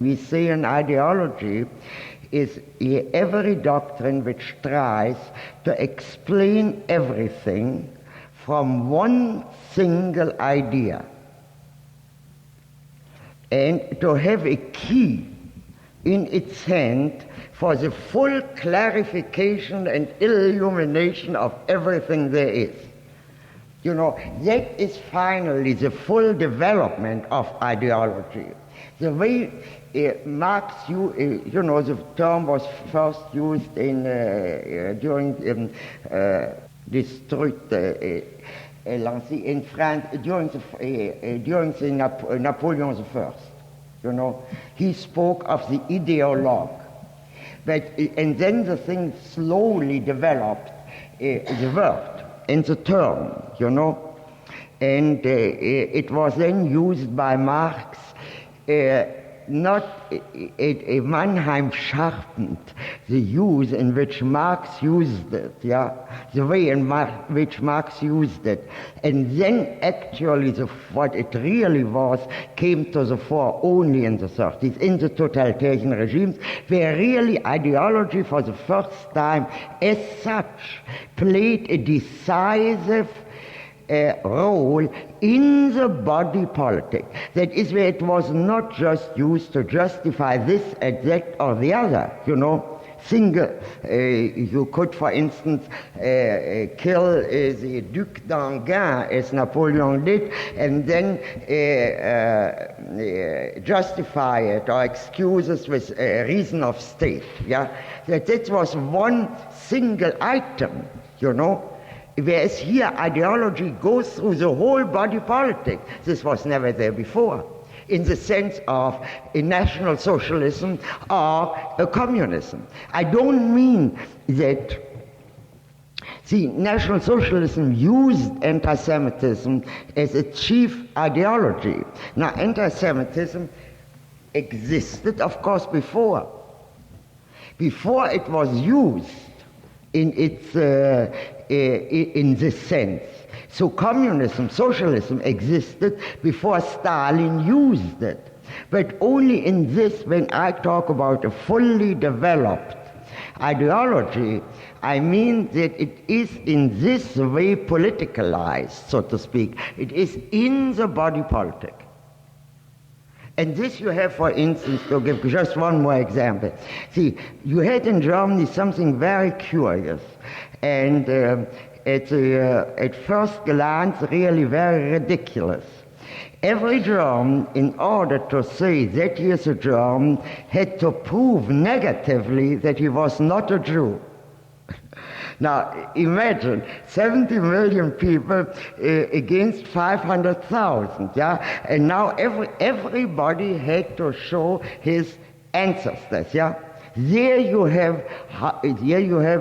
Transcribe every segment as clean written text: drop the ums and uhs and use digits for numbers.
We say an ideology is every doctrine which tries to explain everything from one single idea, and to have a key in its hand for the full clarification and illumination of everything there is. You know, that is finally the full development of ideology. The way Marx, you know, the term was first used during in France during Napoleon I. You know, he spoke of the ideologue, and then the thing slowly developed the word and the term, you know, and it was then used by Marx. Not Mannheim sharpened the use in which Marx used it, the way in which Marx used it, and then actually what it really was came to the fore only in the 30s, in the totalitarian regimes, where really ideology for the first time as such played a decisive role in the body politic. That is where it was not just used to justify this, that, or the other, you know. You could, for instance, kill the Duc d'Enghien, as Napoleon did, and then justify it or excuse it with reason of state. That was one single item, you know. Whereas here ideology goes through the whole body politic. This was never there before, in the sense of a national socialism or a communism. I don't mean that, see, National Socialism used anti-Semitism as its chief ideology. Now, anti-Semitism existed, of course, before it was used in its in this sense. So communism, socialism existed before Stalin used it. But only in this, when I talk about a fully developed ideology, I mean that it is in this way politicalized, so to speak. It is in the body politic. And this you have, for instance, to give just one more example. See, you had in Germany something very curious, and at first glance really very ridiculous. Every German, in order to say that he is a German, had to prove negatively that he was not a Jew. Now, imagine 70 million people against 500,000, and now everybody had to show his ancestors, There you have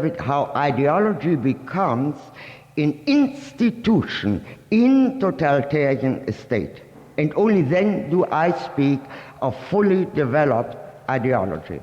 it, how ideology becomes an institution in totalitarian state, and only then do I speak of fully developed ideology.